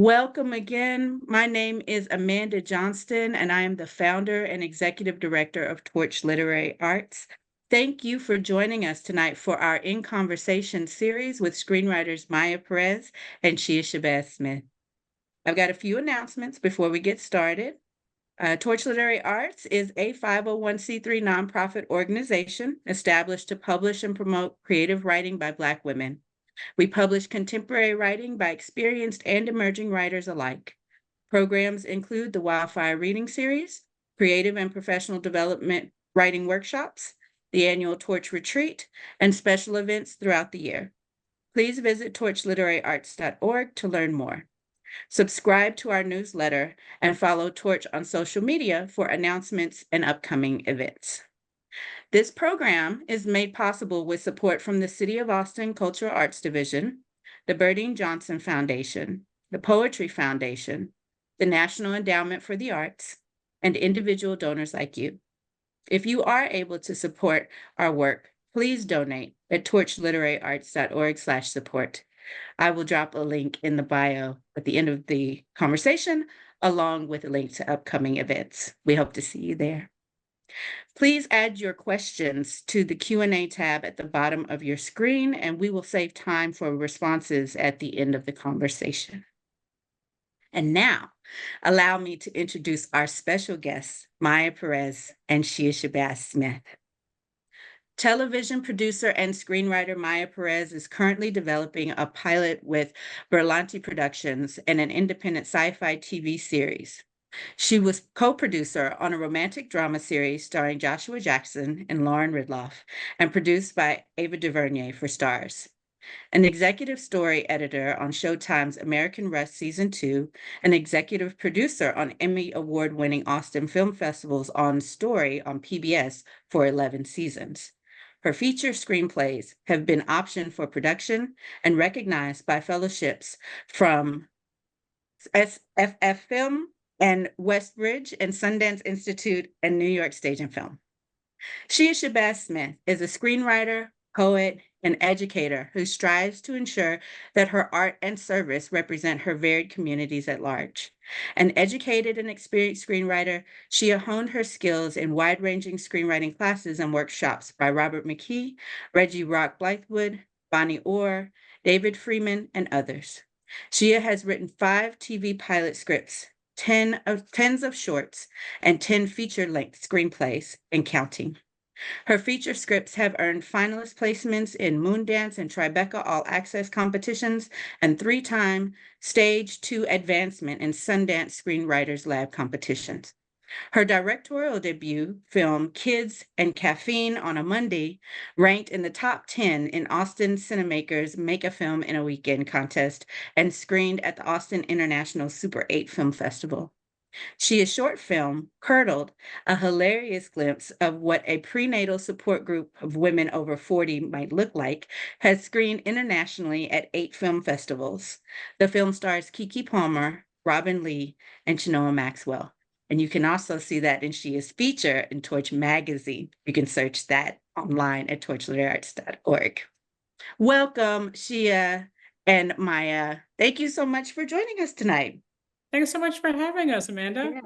Welcome again. My name is Amanda Johnston, and I am the founder and executive director of Torch Literary Arts. Thank you for joining us tonight for our In Conversation series with screenwriters Perez and Shia Shabazz Smith. I've got a few announcements before we get started. Torch Literary Arts is a 501c3 nonprofit organization established to publish and promote creative writing by Black women. We publish contemporary writing by experienced and emerging writers alike. Programs include the Wildfire Reading Series, creative and professional development writing workshops, the annual Torch Retreat, and special events throughout the year. Please visit torchliteraryarts.org to learn more. Subscribe to our newsletter and follow Torch on social media for announcements and upcoming events. This program is made possible with support from the City of Austin Cultural Arts Division, the Berdine Johnson Foundation, the Poetry Foundation, the National Endowment for the Arts, and individual donors like you. If you are able to support our work, please donate at torchliteraryarts.org/support. I will drop a link in the bio at the end of the conversation, along with a link to upcoming events. We hope to see you there. Please add your questions to the Q&A tab at the bottom of your screen, and we will save time for responses at the end of the conversation. And now, allow me to introduce our special guests, Perez and Shia Shabazz Smith. Television producer and screenwriter Perez is currently developing a pilot with Berlanti Productions and an independent sci-fi TV series. She was co-producer on a romantic drama series starring Joshua Jackson and Lauren Ridloff and produced by Ava DuVernay for Starz. An executive story editor on Showtime's American Rust Season 2, an executive producer on EMMY Award-winning Austin Film Festival's On Story on PBS for 11 seasons. Her feature screenplays have been optioned for production and recognized by fellowships from SFFILM and Westridge and Sundance Institute and New York Stage and Film. Shia Shabazz Smith is a screenwriter, poet, and educator who strives to ensure that her art and service represent her varied communities at large. An educated and experienced screenwriter, Shia honed her skills in wide-ranging screenwriting classes and workshops by Robert McKee, Reggie Rock Bythewood, Bonnie Orr, David Freeman, and others. Shia has written 5 TV pilot scripts, tens of shorts, and 10 feature-length screenplays and counting. Her feature scripts have earned finalist placements in Moondance and Tribeca All-Access competitions and 3-time Stage 2 advancement in Sundance Screenwriters Lab competitions. Her directorial debut film, Kids and Caffeine on a Mundi, ranked in the top 10 in Austin CineMaker's Make a Film in a Weekend contest and screened at the Austin International Super 8 Film Festival. Shia's short film, Curdled, a hilarious glimpse of what a prenatal support group of women over 40 might look like, has screened internationally at 8 film festivals. The film stars Keke Palmer, Robinne Lee, and Chenoa Maxwell. And you can also see that in Shia's feature in Torch Magazine. You can search that online at torchliteraryarts.org. Welcome, Shia and Maya. Thank you so much for joining us tonight. Thanks so much for having us, Amanda. Yeah,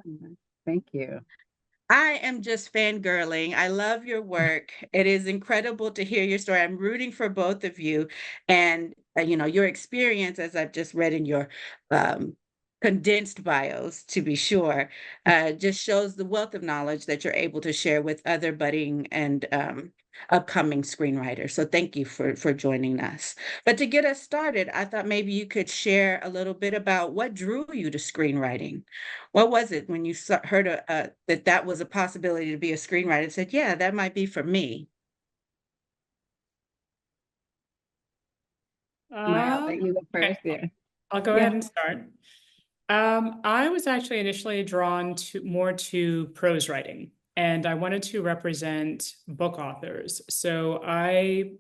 thank you. I am just fangirling. I love your work. It is incredible to hear your story. I'm rooting for both of you. And, your experience, as I've just read in your condensed bios, to be sure, just shows the wealth of knowledge that you're able to share with other budding and upcoming screenwriters. So thank you for joining us. But to get us started, I thought maybe you could share a little bit about what drew you to screenwriting. What was it when you heard that was a possibility to be a screenwriter and said, yeah, that might be for me? I'll let you go first. Okay. Yeah. I'll go ahead and start. I was actually initially drawn more to prose writing, and I wanted to represent book authors. So I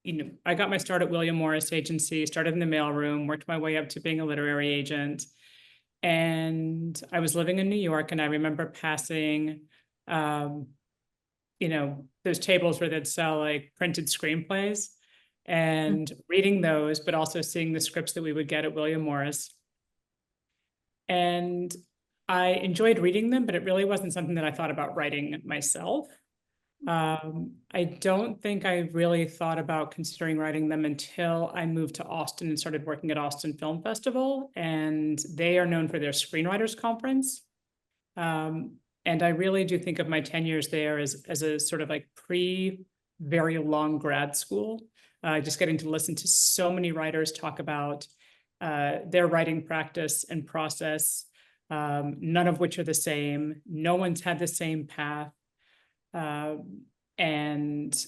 got my start at William Morris Agency, started in the mailroom, worked my way up to being a literary agent. And I was living in New York, and I remember passing, those tables where they'd sell like printed screenplays and reading those, but also seeing the scripts that we would get at William Morris. And I enjoyed reading them, but it really wasn't something that I thought about writing myself. I don't think I really thought about considering writing them until I moved to Austin and started working at Austin Film Festival, and they are known for their screenwriters conference. And I really do think of my 10 years there as a sort of like very long grad school, just getting to listen to so many writers talk about their writing practice and process, none of which are the same. No one's had the same path. And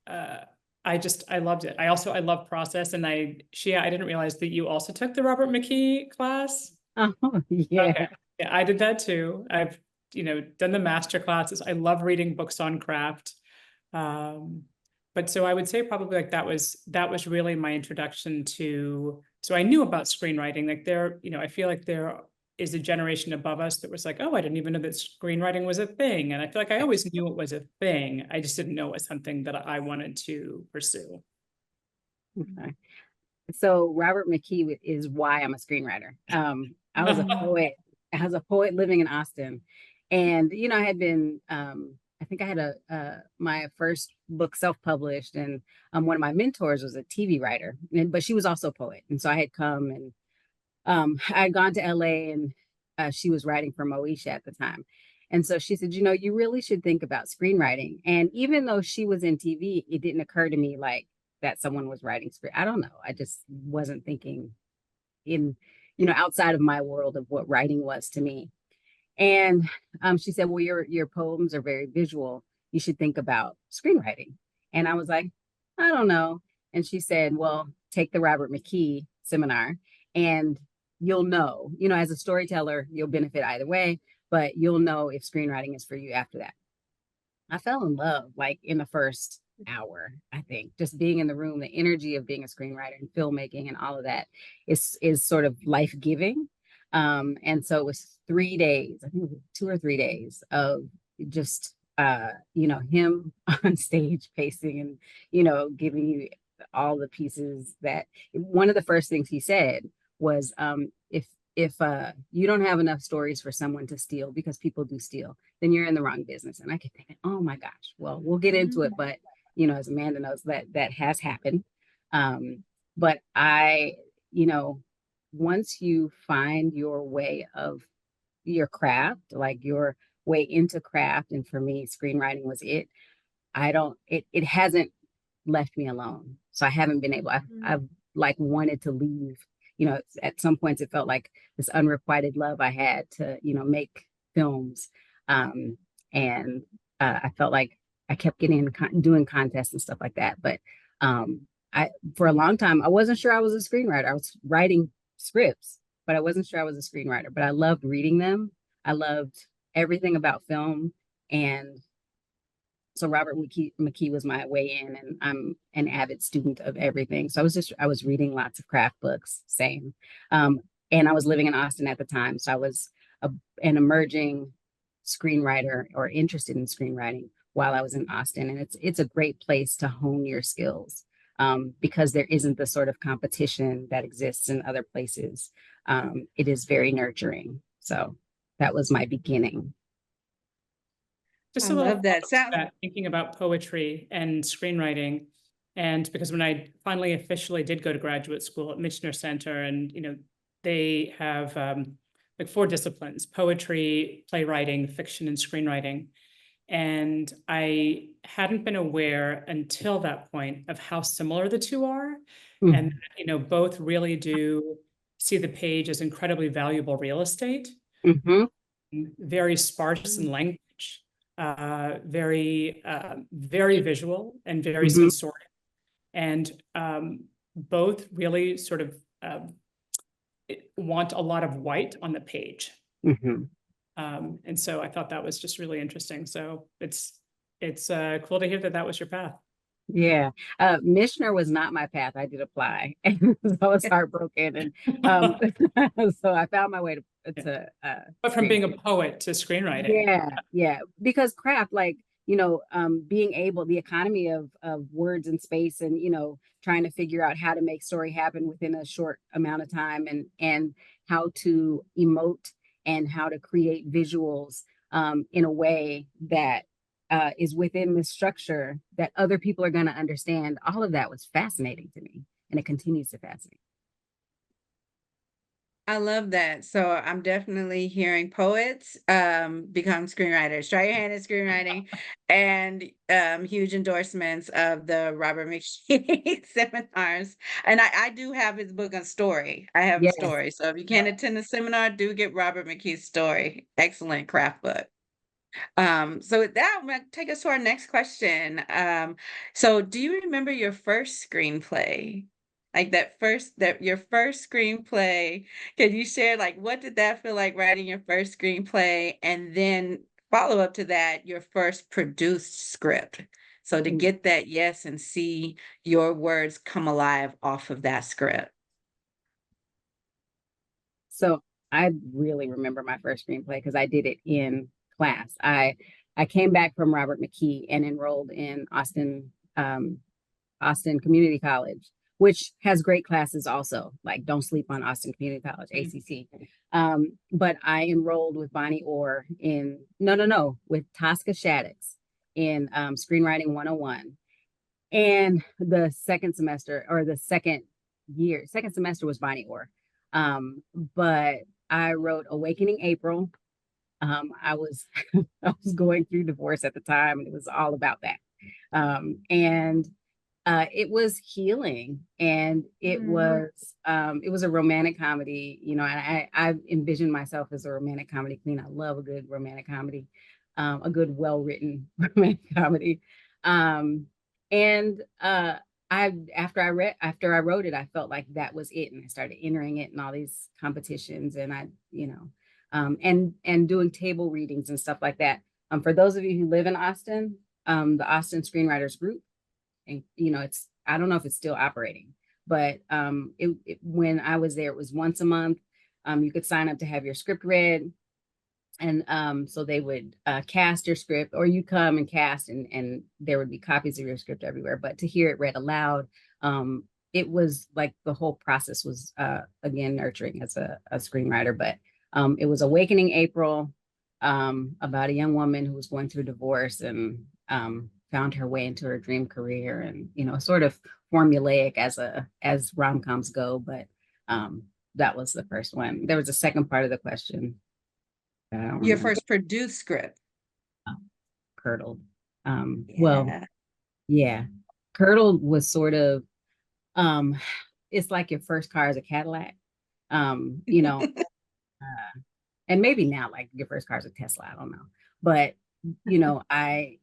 I loved it. I love process. And Shia, I didn't realize that you also took the Robert McKee class. Oh, yeah. Okay. Yeah, I did that too. I've, done the master classes. I love reading books on craft. But so I would say probably like that was really my introduction to, so I knew about screenwriting. Like I feel like there is a generation above us that was like, oh, I didn't even know that screenwriting was a thing. And I feel like I always knew it was a thing. I just didn't know it was something that I wanted to pursue. Okay. So Robert McKee is why I'm a screenwriter. I was a poet. I was a poet living in Austin. And, I had been, I think I had my first book self-published, and one of my mentors was a TV writer, but she was also a poet. And so I had come and I had gone to LA, and she was writing for Moesha at the time. And so she said, you really should think about screenwriting. And even though she was in TV, it didn't occur to me like that someone was writing script. I don't know. I just wasn't thinking in, outside of my world of what writing was to me. And she said, well, your poems are very visual. You should think about screenwriting. And I was like, I don't know. And she said, well, take the Robert McKee seminar and you'll know, as a storyteller, you'll benefit either way, but you'll know if screenwriting is for you after that. I fell in love like in the first hour. I think just being in the room, the energy of being a screenwriter and filmmaking and all of that is sort of life-giving. And so it was 3 days, I think it was 2 or 3 days of just him on stage pacing and giving you all the pieces. That one of the first things he said was, if you don't have enough stories for someone to steal, because people do steal, then you're in the wrong business. And I kept thinking, oh my gosh, well, we'll get into it, but as Amanda knows, that has happened. But once you find your way of your craft, like your way into craft, and for me, screenwriting was it. It hasn't left me alone. So I haven't been able, I've like wanted to leave, at some points it felt like this unrequited love I had to, make films. And I felt like I kept getting doing contests and stuff like that. But for a long time, I wasn't sure I was a screenwriter. I was writing scripts, but I wasn't sure I was a screenwriter. But I loved reading them. I loved everything about film. And so Robert McKee was my way in, and I'm an avid student of everything. So I was reading lots of craft books, same. And I was living in Austin at the time. So I was an emerging screenwriter or interested in screenwriting while I was in Austin. And it's a great place to hone your skills, because there isn't the sort of competition that exists in other places. It is very nurturing. So that was my beginning. Just I love that. Thinking about poetry and screenwriting. And because when I finally officially did go to graduate school at Michener Center, and they have like 4 disciplines: poetry, playwriting, fiction, and screenwriting. And I hadn't been aware until that point of how similar the two are. And both really do see the page as incredibly valuable real estate, very sparse in language, very visual and very sensorial, and both really sort of want a lot of white on the page. And so I thought that was just really interesting. So it's cool to hear that was your path. Yeah. Michener was not my path. I did apply, and so I was heartbroken. And so I found my way to but from being a poet to screenwriting. Yeah. Because craft, like being able, the economy of words and space, and, trying to figure out how to make story happen within a short amount of time, and how to emote and how to create visuals in a way that is within the structure that other people are going to understand. All of that was fascinating to me, and it continues to fascinate. I love that. So I'm definitely hearing poets become screenwriters. Try your hand at screenwriting, and huge endorsements of the Robert McKee seminars. And I do have his book on story. I have a Yes. story. So if you can't attend the seminar, do get Robert McKee's story. Excellent craft book. So with that, I'm gonna take us to our next question. So do you remember your first screenplay? Like your first screenplay? Can you share, like, what did that feel like writing your first screenplay? And then follow up to that, your first produced script. So to get that yes and see your words come alive off of that script. So I really remember my first screenplay because I did it in class. I came back from Robert McKee and enrolled in Austin Community College, which has great classes also. Like, don't sleep on Austin Community College, ACC. But I enrolled with Bonnie Orr with Tosca Shaddix in Screenwriting 101. And the second semester was Bonnie Orr. But I wrote Awakening April. I was going through divorce at the time, and it was all about that. And it was healing, and it was a romantic comedy, and I envisioned myself as a romantic comedy queen. I love a good romantic comedy, a good, well-written romantic comedy. After I wrote it, I felt like that was it, and I started entering it in all these competitions, and and doing table readings and stuff like that. For those of you who live in Austin, the Austin Screenwriters Group, and I don't know if it's still operating, but when I was there, it was once a month. You could sign up to have your script read, and so they would cast your script, or you come and cast, and there would be copies of your script everywhere. But to hear it read aloud, it was like the whole process was again nurturing as a screenwriter. But it was Awakening April, about a young woman who was going through divorce and found her way into her dream career, and sort of formulaic as rom-coms go. But that was the first one. There was a second part of the question. Your first produced script. Curdled. Yeah. Well, yeah. Curdled was sort of it's like your first car is a Cadillac. And maybe now, like, your first car is a Tesla, I don't know. But I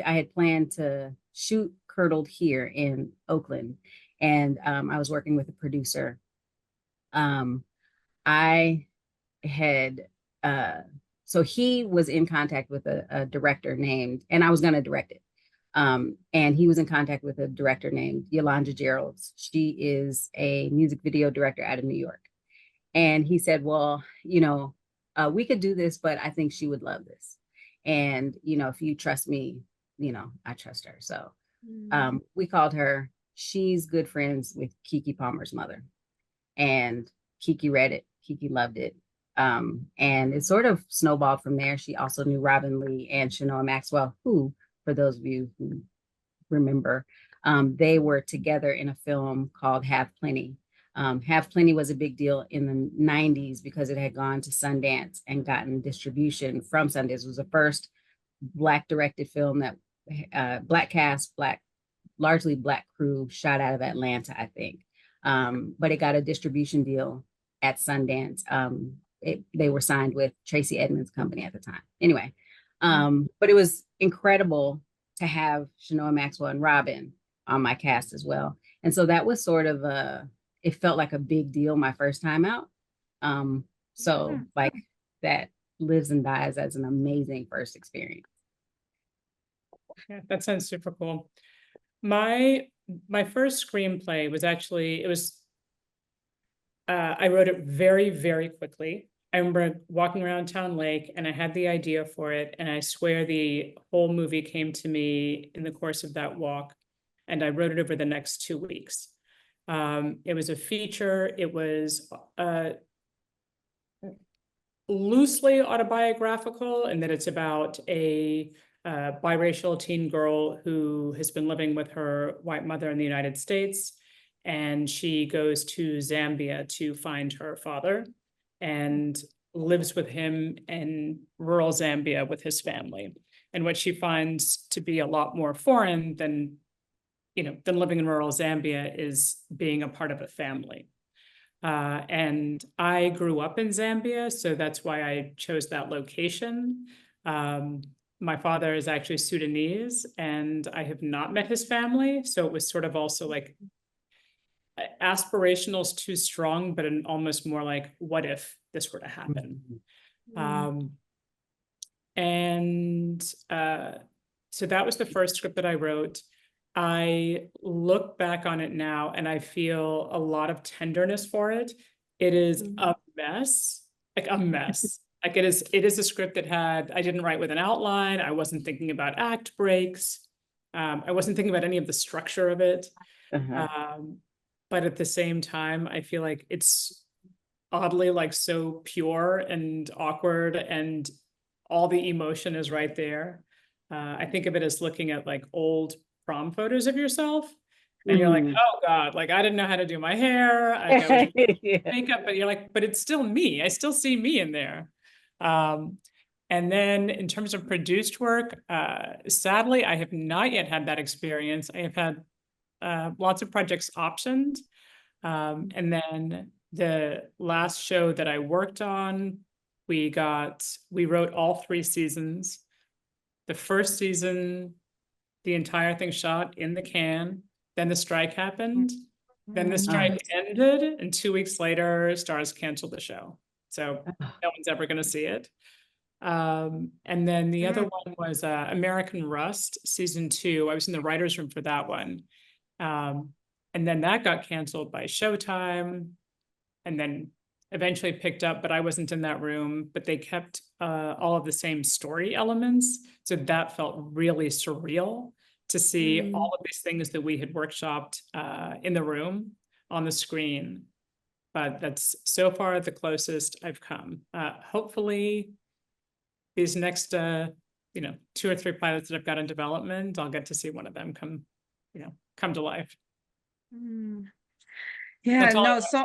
had planned to shoot Curdled here in Oakland, and I was working with a producer. I had so he was in contact with a director named, and I was going to direct it. And he was in contact with a director named Yolanda Geralds. She is a music video director out of New York. And he said, well, we could do this, but I think she would love this. And, if you trust me, I trust her. So we called her. She's good friends with Keke Palmer's mother. And Keke read it. Keke loved it. And it sort of snowballed from there. She also knew Robinne Lee and Chenoa Maxwell, who, for those of you who remember, they were together in a film called Have Plenty. Have Plenty was a big deal in the 90s because it had gone to Sundance and gotten distribution from Sundance. It was the first Black directed film that Black cast, largely Black crew, shot out of Atlanta, I think. But it got a distribution deal at Sundance. They were signed with Tracy Edmonds' company at the time. Anyway, but it was incredible to have Chenoa Maxwell and Robin on my cast as well. And so that was sort of it felt like a big deal my first time out. So like that lives and dies as an amazing first experience. Yeah, that sounds super cool. My first screenplay was actually, I wrote it very, very quickly. I remember walking around Town Lake and I had the idea for it. And I swear the whole movie came to me in the course of that walk. And I wrote it over the next 2 weeks. It was a feature. It was loosely autobiographical in that it's about a biracial teen girl who has been living with her white mother in the United States. And she goes to Zambia to find her father and lives with him in rural Zambia with his family. And what she finds to be a lot more foreign than living in rural Zambia is being a part of a family. And I grew up in Zambia, so that's why I chose that location. My father is actually Sudanese, and I have not met his family, so it was sort of also like aspirational is too strong, but almost more like, what if this were to happen? So that was the first script that I wrote. I look back on it now and I feel a lot of tenderness for it. It is a mess, like a mess. Like it is a script that I didn't write with an outline. I wasn't thinking about act breaks. I wasn't thinking about any of the structure of it. But at the same time, I feel like it's oddly like so pure and awkward and all the emotion is right there. I think of it as looking at like old prom photos of yourself and you're like, oh God, like I didn't know how to do my hair. I was makeup, but you're like, but it's still me. I still see me in there. And then in terms of produced work, sadly, I have not yet had that experience. I have had lots of projects optioned. And then the last show that I worked on, we wrote all 3 seasons. The first season, the entire thing shot in the can. Then the strike happened. Then the strike ended, and 2 weeks later, Starz canceled the show. So no one's ever going to see it. And then the other one was American Rust, season 2. I was in the writer's room for that one. And then that got canceled by Showtime and then eventually picked up, but I wasn't in that room, but they kept all of the same story elements. So that felt really surreal to see all of these things that we had workshopped in the room on the screen. But that's so far the closest I've come. Hopefully these next 2 or 3 pilots that I've got in development, I'll get to see one of them come to life. Yeah, no, so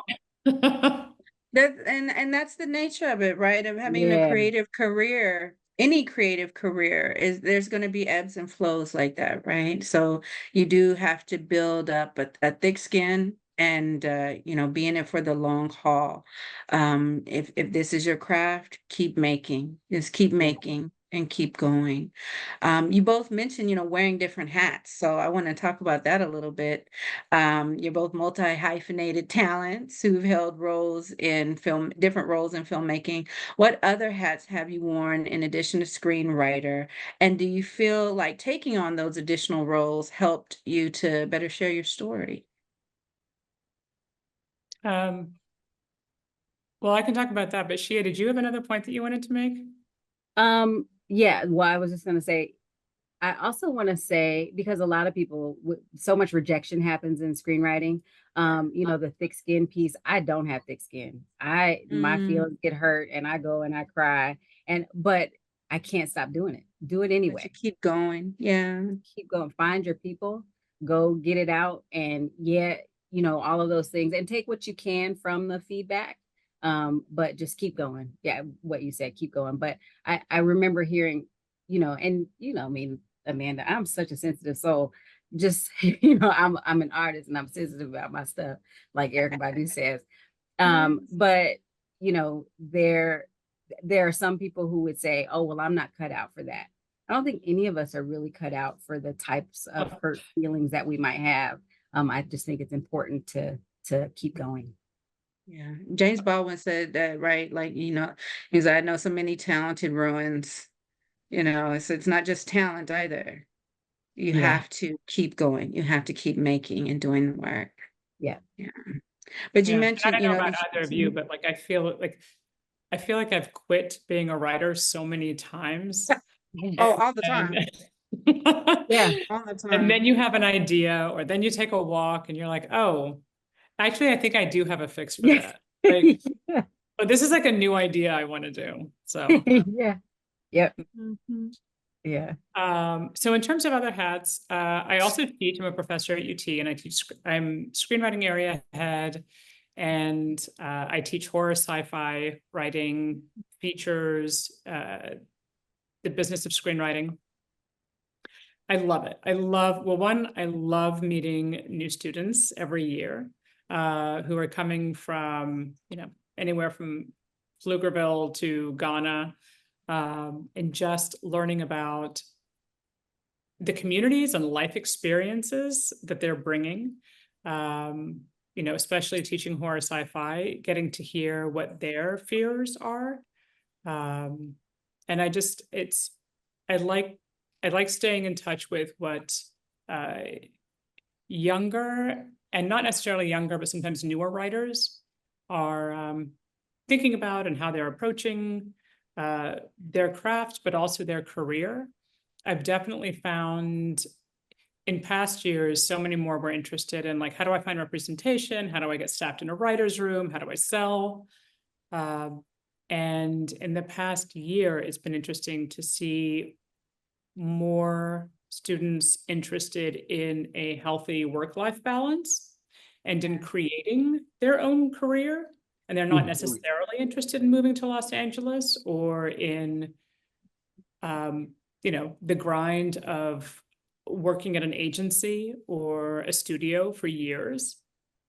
that's the nature of it, right? Of having a creative career. Any creative career there's going to be ebbs and flows like that, right? So you do have to build up a thick skin and be in it for the long haul. If this is your craft, keep making, just keep making and keep going. You both mentioned, wearing different hats. So I want to talk about that a little bit. You're both multi-hyphenated talents who've held different roles in filmmaking. What other hats have you worn in addition to screenwriter? And do you feel like taking on those additional roles helped you to better share your story? Well, I can talk about that, but Shia, did you have another point that you wanted to make? Yeah, well, I was just going to say, I also want to say, because a lot of people, so much rejection happens in screenwriting, the thick skin piece, I don't have thick skin. My feelings get hurt and I go and I cry, but I can't stop doing it. Do it anyway. Keep going. Yeah. Keep going. Find your people, go get it out. And all of those things, and take what you can from the feedback. But just keep going. Yeah, what you said, keep going. But I remember hearing, Amanda, I'm such a sensitive soul. Just, I'm an artist and I'm sensitive about my stuff, like Erykah Badu says. But, there are some people who would say, oh, well, I'm not cut out for that. I don't think any of us are really cut out for the types of hurt feelings that we might have. I just think it's important to keep going. Yeah, James Baldwin said that, right? Like, he's I know so many talented ruins, it's not just talent either. You have to keep going. You have to keep making and doing the work. Yeah. But you mentioned, I don't know about either of you, but like I feel like I feel like I've quit being a writer so many times. Oh, all the time. And Yeah. All the and then time. you have an idea, or then you take a walk and you're like, oh, actually, I think I do have a fix for Yes. that. Like, Yeah. but this is like a new idea I want to do. So, Yeah. Yep. Mhm. Yeah. so in terms of other hats, I also teach. I'm a professor at UT, and I'm screenwriting area head, and I teach horror, sci-fi writing, features, the business of screenwriting. I love it. I love meeting new students every year, who are coming from, anywhere from Pflugerville to Ghana, and just learning about the communities and life experiences that they're bringing. Especially teaching horror sci-fi, getting to hear what their fears are. And I like staying in touch with what younger, and not necessarily younger, but sometimes newer writers are thinking about, and how they're approaching their craft, but also their career. I've definitely found in past years, so many more were interested in, like, how do I find representation? How do I get staffed in a writer's room? How do I sell? And in the past year, it's been interesting to see more students interested in a healthy work-life balance and in creating their own career. And they're not necessarily interested in moving to Los Angeles or in, the grind of working at an agency or a studio for years.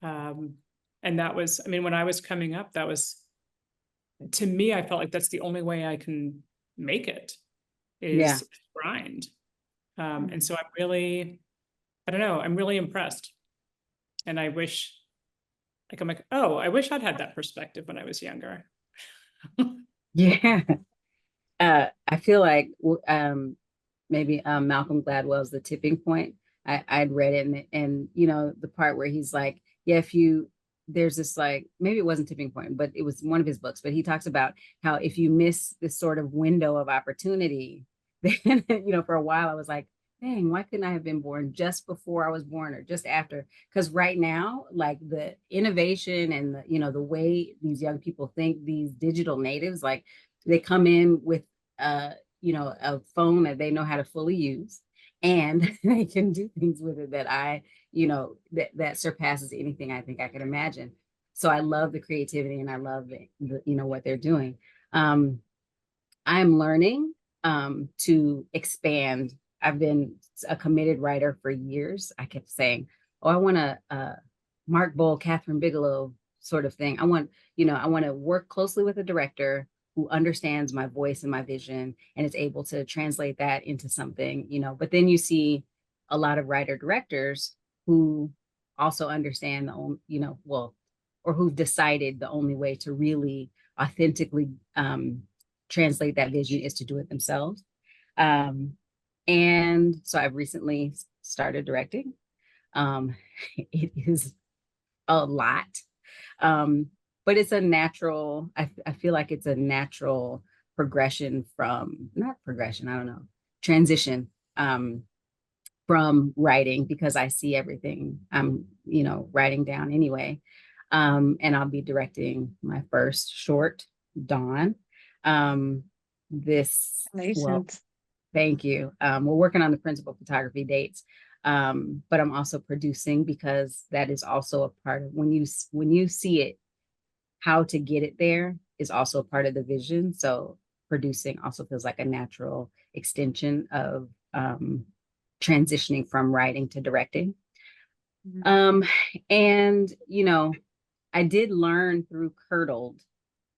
And that was, when I was coming up, that was, to me, I felt like that's the only way I can make it, is grind. And so I don't know, I'm really impressed. And I wish, I'm like, oh, I wish I'd had that perspective when I was younger. Yeah. I feel like maybe Malcolm Gladwell's The Tipping Point. I'd read it, and the part where he's like, yeah, there's this, like, maybe it wasn't Tipping Point, but it was one of his books, but he talks about how if you miss this sort of window of opportunity, then for a while I was like, dang, why couldn't I have been born just before I was born or just after? Because right now, like, the innovation and the way these young people think, these digital natives, like, they come in with a phone that they know how to fully use, and they can do things with it that that surpasses anything I think I could imagine. So I love the creativity, and I love what they're doing. I'm learning to expand. I've been a committed writer for years. I kept saying, oh, I want a Mark Bowl, Catherine Bigelow sort of thing. I want to work closely with a director who understands my voice and my vision and is able to translate that into something, but then you see a lot of writer directors who also understand or who've decided the only way to really authentically translate that vision is to do it themselves. And so I've recently started directing. It is a lot. But it's a natural, I feel like it's a natural progression transition from writing, because I see everything I'm, writing down anyway. And I'll be directing my first short, Dawn. Thank you. We're working on the principal photography dates. But I'm also producing, because that is also a part of when you see it, how to get it there is also a part of the vision. So producing also feels like a natural extension of transitioning from writing to directing. And I did learn through Curdled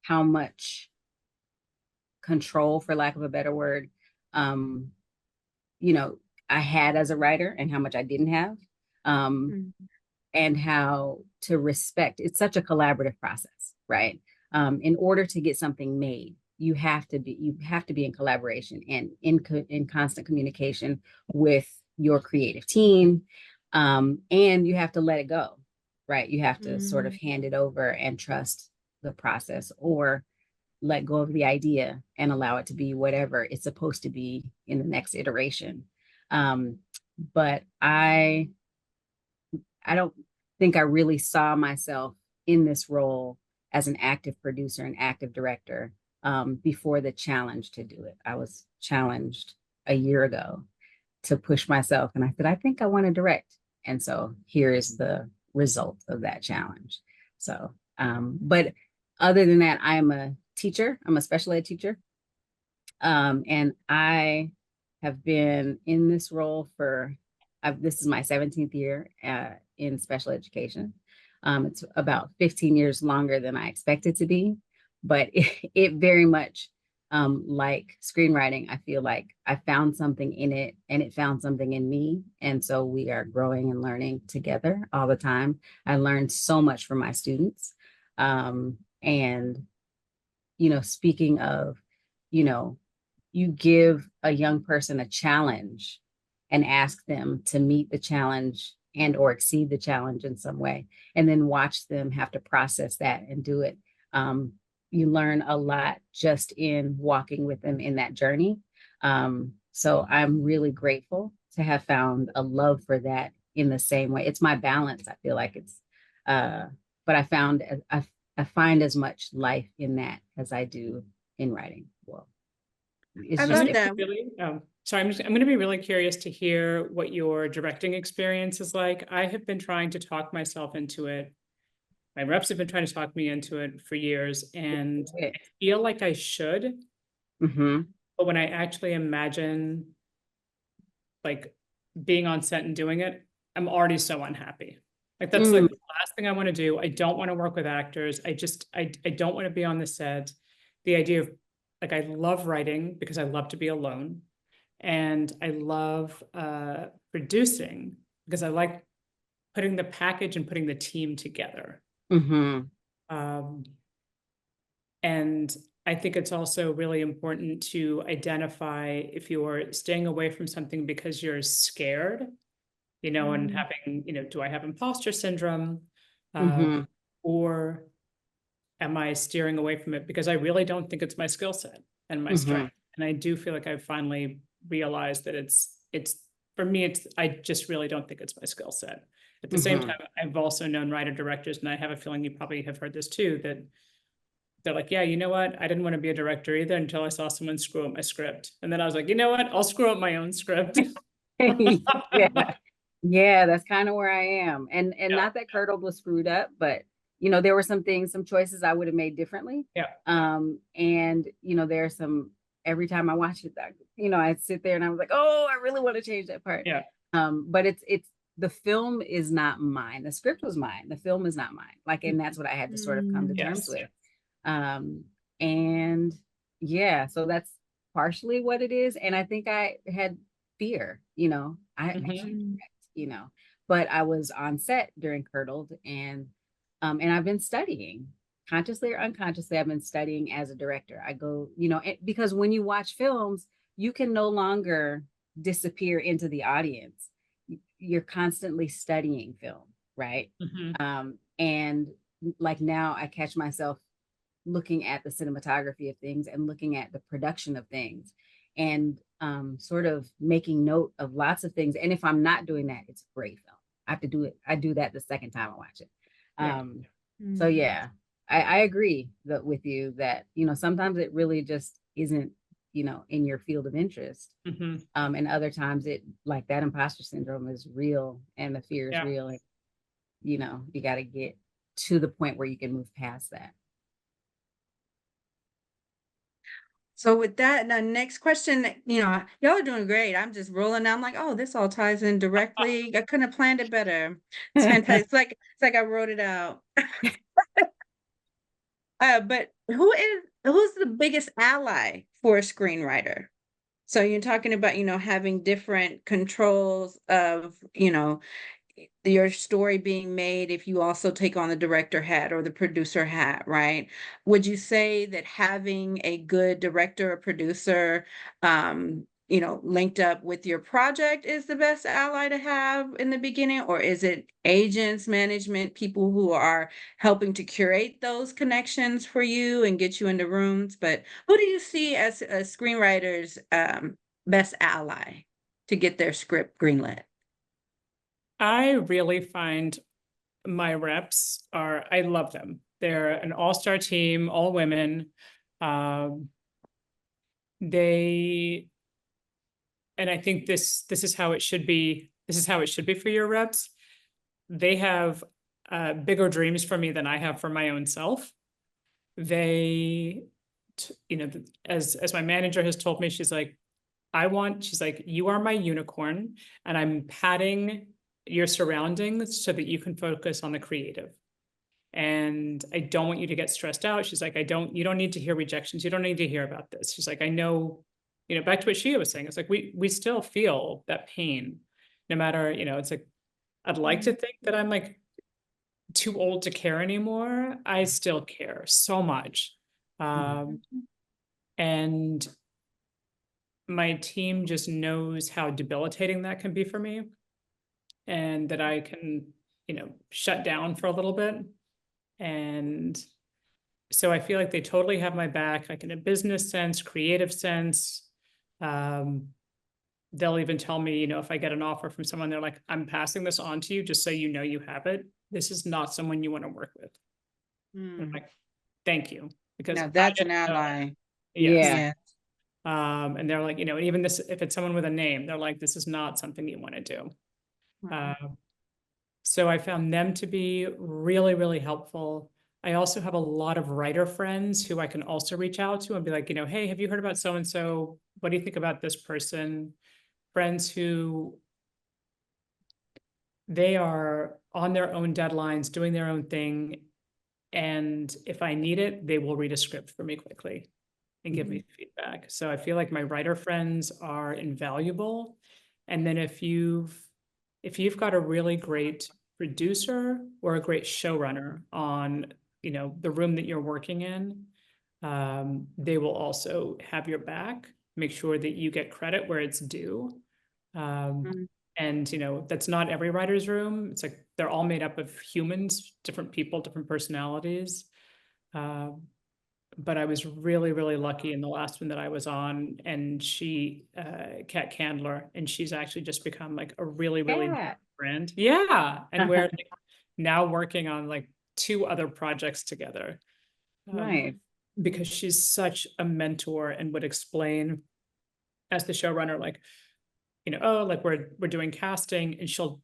how much control, for lack of a better word, I had as a writer, and how much I didn't have, and how to respect. It's such a collaborative process, right? In order to get something made, you have to be in collaboration and in constant communication with your creative team, and you have to let it go, right? You have to sort of hand it over and trust the process, or let go of the idea and allow it to be whatever it's supposed to be in the next iteration. But I don't think I really saw myself in this role as an active producer and active director before the challenge to do it. I was challenged a year ago to push myself, and I said, I think I want to direct. And so here is the result of that challenge. So, but other than that, I am a teacher. I'm a special ed teacher. And I have been in this role for, this is my 17th year in special education. It's about 15 years longer than I expected to be, but it very much, like screenwriting, I feel like I found something in it and it found something in me. And so we are growing and learning together all the time. I learned so much from my students. And, speaking of, you give a young person a challenge and ask them to meet the challenge and or exceed the challenge in some way, and then watch them have to process that and do it. You learn a lot just in walking with them in that journey. So I'm really grateful to have found a love for that in the same way. It's my balance. I feel like it's, but I find as much life in that as I do in writing. Well, I love that. Sorry, I'm going to be really curious to hear what your directing experience is like. I have been trying to talk myself into it. My reps have been trying to talk me into it for years, and I feel like I should. But when I actually imagine like being on set and doing it, I'm already so unhappy. Like that's like the last thing I want to do. I don't want to work with actors. I don't want to be on the set. The idea of like, I love writing because I love to be alone. And I love producing because I like putting the package and putting the team together. And I think it's also really important to identify if you're staying away from something because you're scared, and having, do I have imposter syndrome? Or am I steering away from it because I really don't think it's my skill set and my strength? And I do feel like I've finally realized that it's for me, I just really don't think it's my skill set. At the same time, I've also known writer directors, and I have a feeling you probably have heard this too, that they're like, yeah, you know what? I didn't want to be a director either until I saw someone screw up my script. And then I was like, you know what? I'll screw up my own script. Yeah, that's kind of where I am. And not that Curdled was screwed up, but there were some choices I would have made differently. And there are some, every time I watch it, I'd sit there and I was like, oh, I really want to change that part. But it's the film is not mine. The script was mine. The film is not mine. Like, and that's what I had to sort of come to terms with. And yeah, so that's partially what it is. And I think I had fear, I actually, but I was on set during Curdled, and I've been studying consciously or unconsciously. I've been studying as a director. I go, because when you watch films, you can no longer disappear into the audience. You're constantly studying film, right? And like now I catch myself looking at the cinematography of things and looking at the production of things, and sort of making note of lots of things. And if I'm not doing that, it's a great film. I have to do it. I do that the second time I watch it. So yeah, I agree with you that, sometimes it really just isn't, in your field of interest. And other times it, like that imposter syndrome is real and the fear is real. And, you got to get to the point where you can move past that. So with that, the next question, y'all are doing great. I'm just rolling. I'm like, oh, this all ties in directly. I couldn't have planned it better. It's fantastic. It's like I wrote it out. But who's the biggest ally for a screenwriter? So you're talking about, having different controls of, your story being made if you also take on the director hat or the producer hat, right? Would you say that having a good director or producer, linked up with your project is the best ally to have in the beginning, or is it agents, management, people who are helping to curate those connections for you and get you into rooms? But who do you see as a screenwriter's best ally to get their script greenlit? I really find my reps I love them. They're an all-star team, all women. And I think this is how it should be. This is how it should be for your reps. They have bigger dreams for me than I have for my own self. They, as my manager has told me, she's like, you are my unicorn, and I'm padding your surroundings so that you can focus on the creative. And I don't want you to get stressed out. She's like, you don't need to hear rejections. You don't need to hear about this. She's like, I know, back to what Shia was saying, it's like, we still feel that pain, no matter, it's like, I'd like to think that I'm like too old to care anymore. I still care so much. And my team just knows how debilitating that can be for me, and that I can, shut down for a little bit. And so I feel like they totally have my back, like in a business sense, creative sense. They'll even tell me, if I get an offer from someone, they're like, I'm passing this on to you just so you know you have it. This is not someone you want to work with. I'm like, thank you. Because now that's an ally. Yes. Yeah. And they're like, even this, if it's someone with a name, they're like, this is not something you want to do. So I found them to be really, really helpful. I also have a lot of writer friends who I can also reach out to and be like, hey, have you heard about so-and-so? What do you think about this person? Friends who they are on their own deadlines, doing their own thing. And if I need it, they will read a script for me quickly and give me feedback. So I feel like my writer friends are invaluable. And then if you've got a really great producer or a great showrunner on, the room that you're working in, they will also have your back, make sure that you get credit where it's due. And, that's not every writer's room. It's like, they're all made up of humans, different people, different personalities. But I was really, really lucky in the last one that I was on, and Kat Candler, and she's actually just become like a really, really good friend. Yeah. And we're like, now working on like 2 other projects together. Nice. Because she's such a mentor and would explain as the showrunner, like, like we're doing casting, and she'll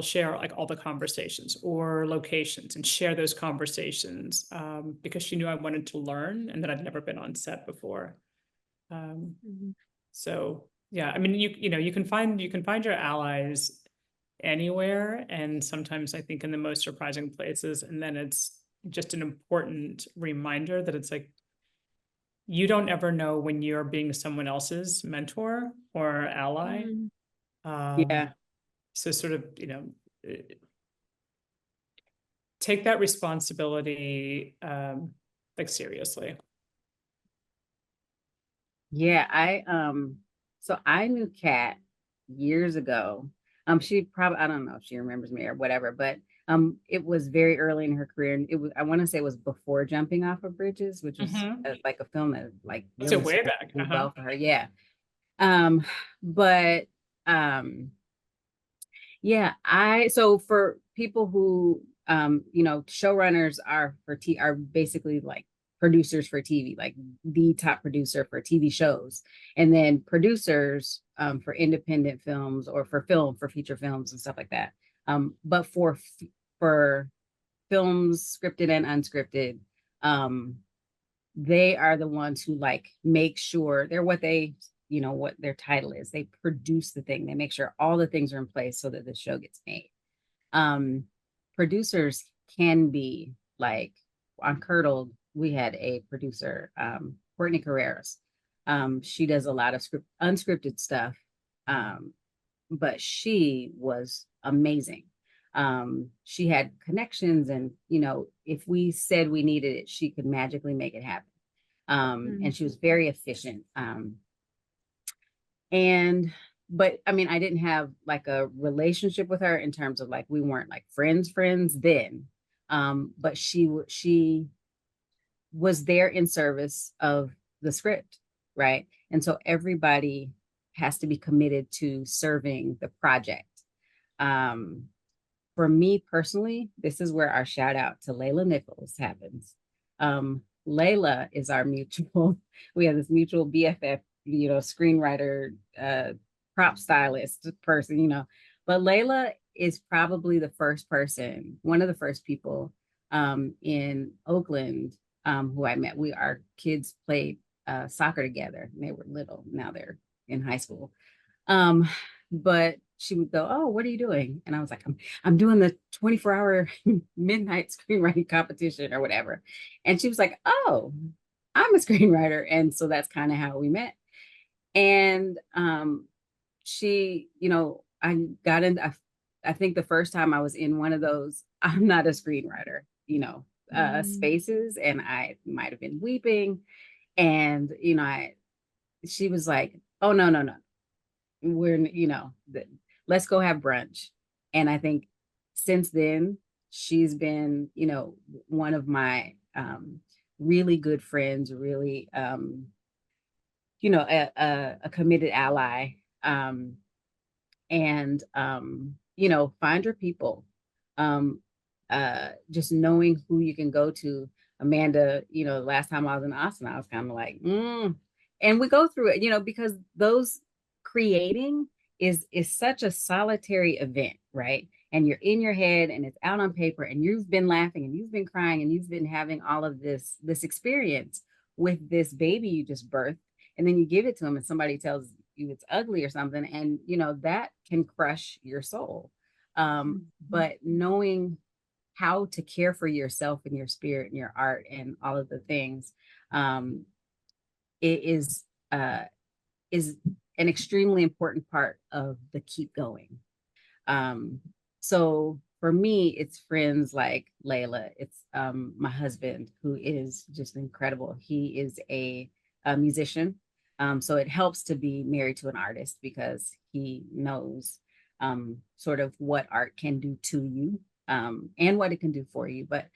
share like all the conversations or locations and share those conversations, because she knew I wanted to learn and that I'd never been on set before. So yeah, I mean, you can find your allies anywhere, and sometimes I think in the most surprising places. And then it's just an important reminder that it's like, you don't ever know when you're being someone else's mentor or ally. So sort of, take that responsibility, like seriously. Yeah, so I knew Kat years ago. She probably, I don't know if she remembers me or whatever, but it was very early in her career, and I want to say it was before Jumping Off of Bridges, which was like a film that like really way back. Well for her. Yeah. But yeah, so for people who showrunners are basically like producers for TV, like the top producer for TV shows, and then producers for independent films or for feature films and stuff like that. But for films, scripted and unscripted, they are the ones who like make sure they're what their title is. They produce the thing. They make sure all the things are in place so that the show gets made. Producers can be like, on Curdled, we had a producer, Courtney Carreras. She does a lot of unscripted stuff, but she was amazing. She had connections, and if we said we needed it, she could magically make it happen. And she was very efficient. And, but I mean, I didn't have like a relationship with her in terms of like, we weren't like friends then. But she was there in service of the script, right? And so everybody has to be committed to serving the project. For me personally, this is where our shout out to Layla Nichols happens. Layla is our mutual, we have this mutual BFF, screenwriter, prop stylist person, but Layla is probably the first person, one of the first people in Oakland who I met. Our kids played soccer together and they were little. Now they're in high school. But she would go, "Oh, what are you doing?" And I was like, I'm doing the 24-hour midnight screenwriting competition or whatever. And she was like, "Oh, I'm a screenwriter." And so that's kind of how we met. And she, I got in, I think the first time I was in one of those, I'm not a screenwriter, spaces, and I might have been weeping. And, she was like, "Oh, no. We're, let's go have brunch." And I think since then, she's been, one of my really good friends, really, a committed ally. And find your people. Just knowing who you can go to. Amanda, last time I was in Austin, I was kind of like, and we go through it, because those creating is such a solitary event, right? And you're in your head and it's out on paper and you've been laughing and you've been crying and you've been having all of this experience with this baby you just birthed, and then you give it to them and somebody tells you it's ugly or something, and that can crush your soul. But knowing how to care for yourself and your spirit and your art and all of the things, it is an extremely important part of the keep going. So for me, it's friends like Layla. It's my husband, who is just incredible. He is a musician. So it helps to be married to an artist because he knows sort of what art can do to you and what it can do for you. But,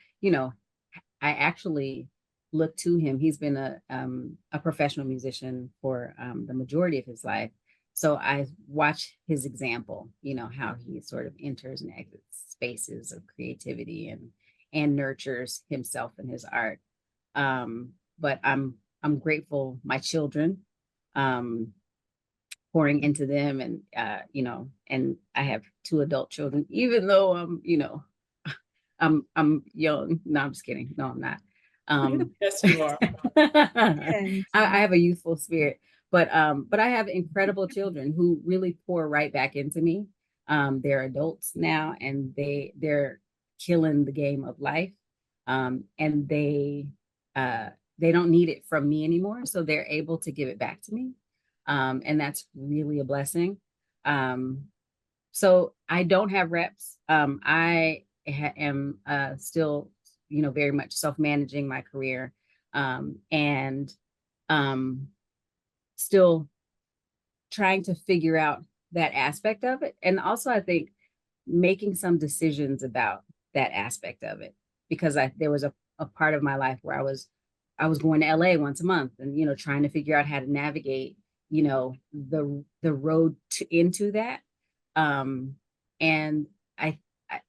I actually look to him. He's been a professional musician for the majority of his life. So I watch his example, how he sort of enters and exits spaces of creativity and nurtures himself and his art. But I'm grateful my children, pouring into them, and and I have 2 adult children, even though I'm young. No, I'm just kidding. No, I'm not. Yes, you are. I have a youthful spirit, but I have incredible children who really pour right back into me. They're adults now, and they're killing the game of life, and they don't need it from me anymore, so they're able to give it back to me, and that's really a blessing. So I don't have reps. I am still, very much self-managing my career, and still trying to figure out that aspect of it. And also, I think making some decisions about that aspect of it, because there was a part of my life where I was going to LA once a month and, trying to figure out how to navigate, the road into that. And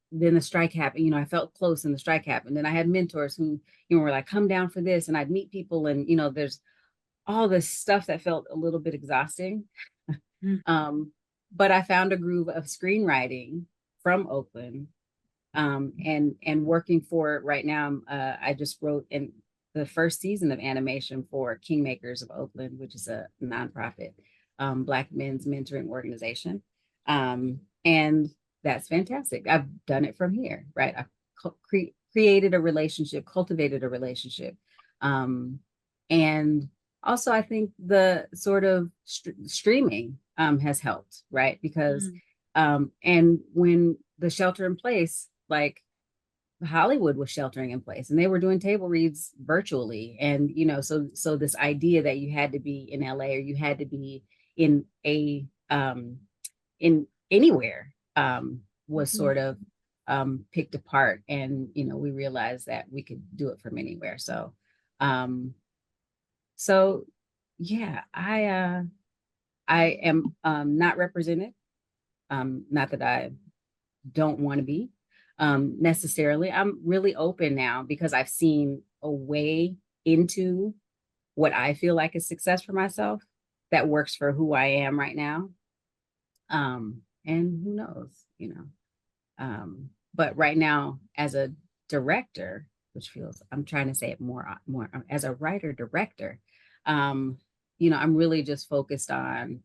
then the strike happened, I felt close and the strike happened. And I had mentors who, were like, "Come down for this." And I'd meet people and, there's all this stuff that felt a little bit exhausting. But I found a groove of screenwriting from Oakland, and working for it right now. I just wrote in the first season of animation for Kingmakers of Oakland, which is a nonprofit Black men's mentoring organization. And that's fantastic. I've done it from here, right? I've created a relationship, cultivated a relationship. And also, I think the sort of streaming has helped, right? Because, and when the shelter in place, like Hollywood was sheltering in place and they were doing table reads virtually. And, so this idea that you had to be in LA or you had to be in anywhere was sort of picked apart, and we realized that we could do it from anywhere. So yeah, I am not represented. Not that I don't want to be necessarily. I'm really open now because I've seen a way into what I feel like is success for myself that works for who I am right now. And who knows, but right now as a director, which feels, I'm trying to say it more as a writer director, I'm really just focused on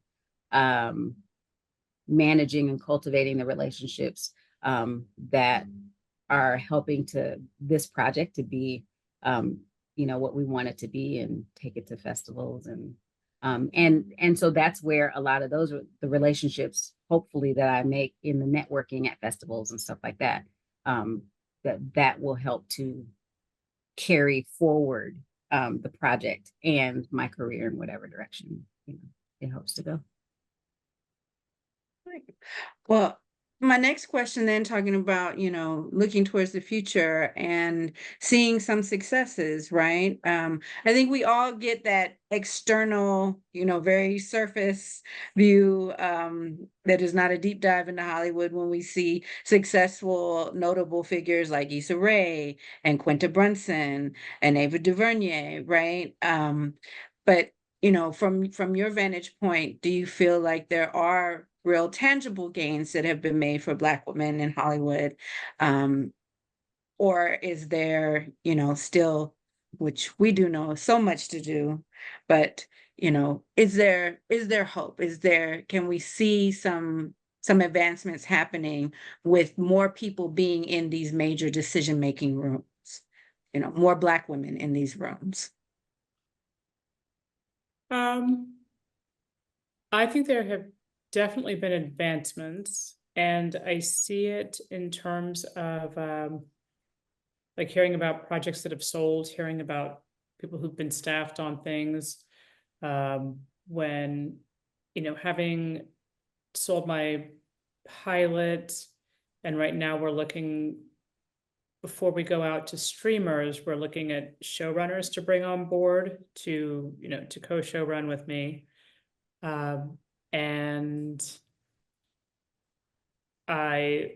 managing and cultivating the relationships that are helping to this project to be, what we want it to be, and take it to festivals, and so that's where a lot of those are the relationships, hopefully, that I make in the networking at festivals and stuff like that, that will help to carry forward the project and my career in whatever direction it hopes to go. Well, my next question then, talking about, looking towards the future and seeing some successes, right? I think we all get that external, very surface view that is not a deep dive into Hollywood when we see successful, notable figures like Issa Rae and Quinta Brunson and Ava DuVernay, right? But from your vantage point, do you feel like there are real tangible gains that have been made for Black women in Hollywood? Or is there, still, which we do know so much to do, but, is there hope? Can we see some advancements happening with more people being in these major decision-making rooms, more Black women in these rooms? I think there have definitely been advancements, and I see it in terms of like hearing about projects that have sold, hearing about people who've been staffed on things. When, having sold my pilot, and right now we're looking, before we go out to streamers, we're looking at showrunners to bring on board to, to co-show run with me. And I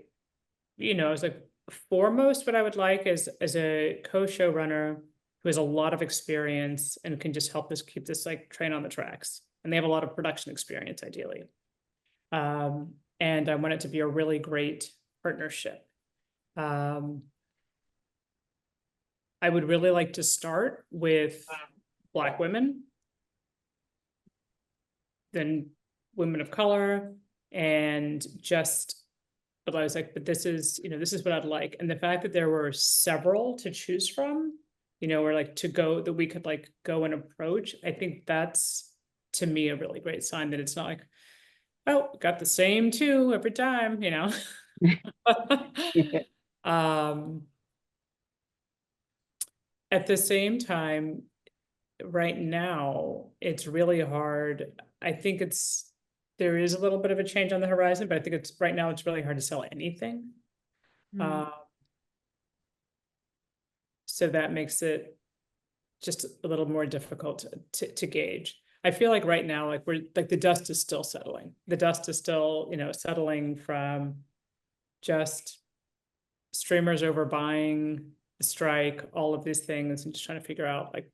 was like, foremost, what I would like is as a co-showrunner who has a lot of experience and can just help us keep this like train on the tracks. And they have a lot of production experience, ideally. And I want it to be a really great partnership. I would really like to start with Black women, then women of color, and just, but I was like, but this is what I'd like. And the fact that there were several to choose from, or like that we could like go and approach, I think that's, to me, a really great sign that it's not like, oh, got the same two every time, At the same time, right now, it's really hard. I think there is a little bit of a change on the horizon, but I think right now it's really hard to sell anything. So that makes it just a little more difficult to gauge. I feel like right now, like the dust is still settling. The dust is still, settling from just streamers overbuying, the strike, all of these things, and just trying to figure out like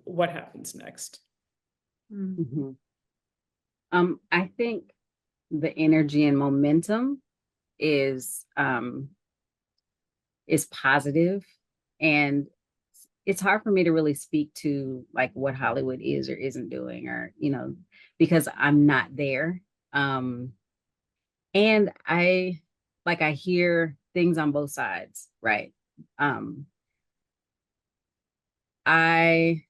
what happens next. Mm-hmm. I think the energy and momentum is positive, and it's hard for me to really speak to like what Hollywood is or isn't doing, or because I'm not there. And I hear things on both sides, right? I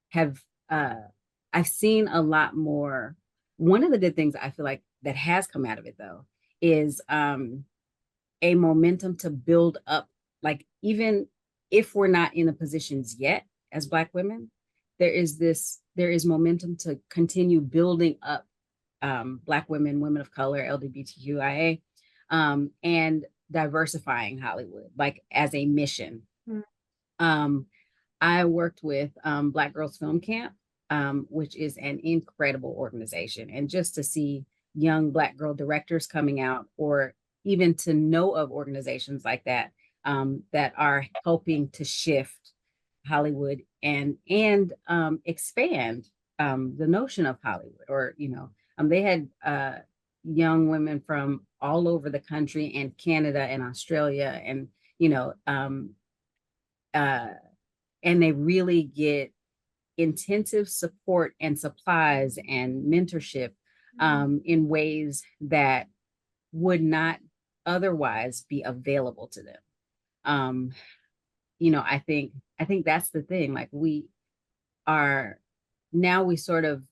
have I've seen a lot more. One of the good things I feel like that has come out of it, though, is a momentum to build up, like, even if we're not in the positions yet as Black women, there is momentum to continue building up Black women, women of color, LGBTQIA, and diversifying Hollywood, like as a mission. I worked with Black Girls Film Camp, which is an incredible organization. And just to see young Black girl directors coming out, or even to know of organizations like that, that are helping to shift Hollywood and expand the notion of Hollywood, or, they had young women from all over the country and Canada and Australia, and, and they really get intensive support and supplies and mentorship in ways that would not otherwise be available to them. I think that's the thing. Like, we sort of,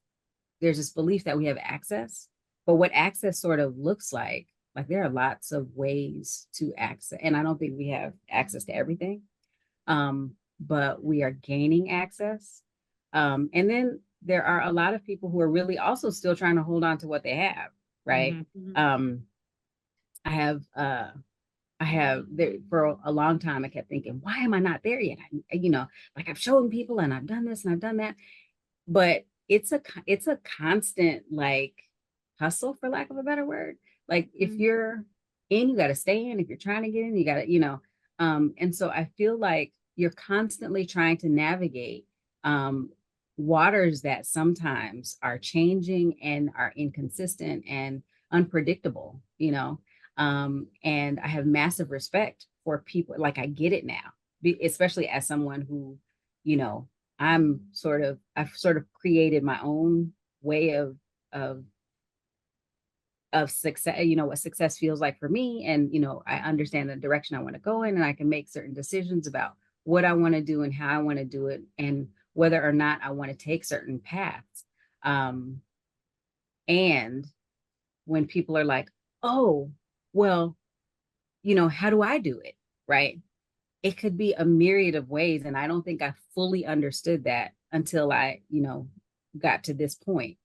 there's this belief that we have access, but what access sort of looks like there are lots of ways to access, and I don't think we have access to everything. But we are gaining access. And then there are a lot of people who are really also still trying to hold on to what they have, right? I have there for a long time, I kept thinking, why am I not there yet? I've shown people and I've done this and I've done that, but it's a constant hustle, for lack of a better word. If you're in, you got to stay in. If you're trying to get in, you got to, and so I feel like you're constantly trying to navigate waters that sometimes are changing and are inconsistent and unpredictable, and I have massive respect for people. I get it now, especially as someone who, I've sort of created my own way of success, what success feels like for me. And, I understand the direction I want to go in, and I can make certain decisions about what I want to do and how I want to do it, and whether or not I want to take certain paths. And when people are like, oh, well, how do I do it? Right. It could be a myriad of ways. And I don't think I fully understood that until I, got to this point,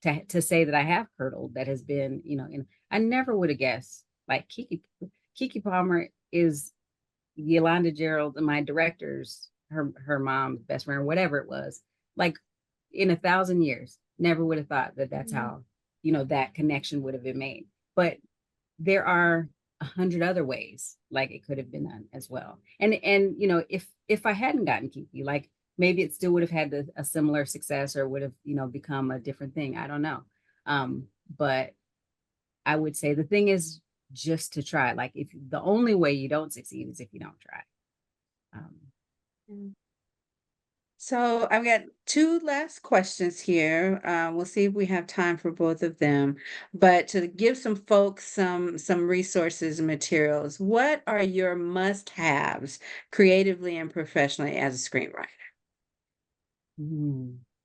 to say that I have hurdled, that has been, and I never would have guessed, Keke Palmer is Yolanda Gerald, my director's, her mom's best friend, or whatever it was. In 1,000 years, never would have thought that that's how, that connection would have been made. But there are 100 other ways it could have been done as well. And if I hadn't gotten Keke, maybe it still would have had a similar success, or would have, become a different thing. I don't know. But I would say the thing is just to try. If the only way you don't succeed is if you don't try. So I've got two last questions here. We'll see if we have time for both of them. But to give some folks some resources and materials, what are your must-haves creatively and professionally as a screenwriter?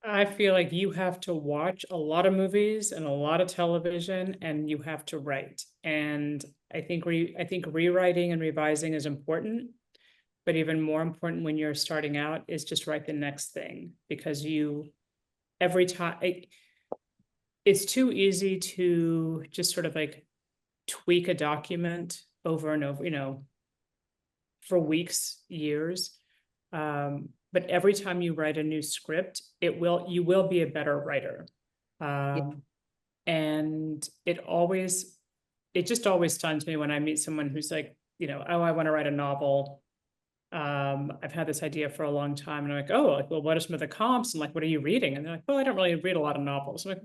I feel like you have to watch a lot of movies and a lot of television, and you have to write. And I think rewriting and revising is important. But even more important when you're starting out is just write the next thing, because every time it's too easy to just sort of tweak a document over and over, for weeks, years. But every time you write a new script, you will be a better writer. And it just always stuns me when I meet someone who's like, oh, I want to write a novel. I've had this idea for a long time, and I'm like, oh, well, what are some of the comps? And what are you reading? And they're like, well, I don't really read a lot of novels. I'm like,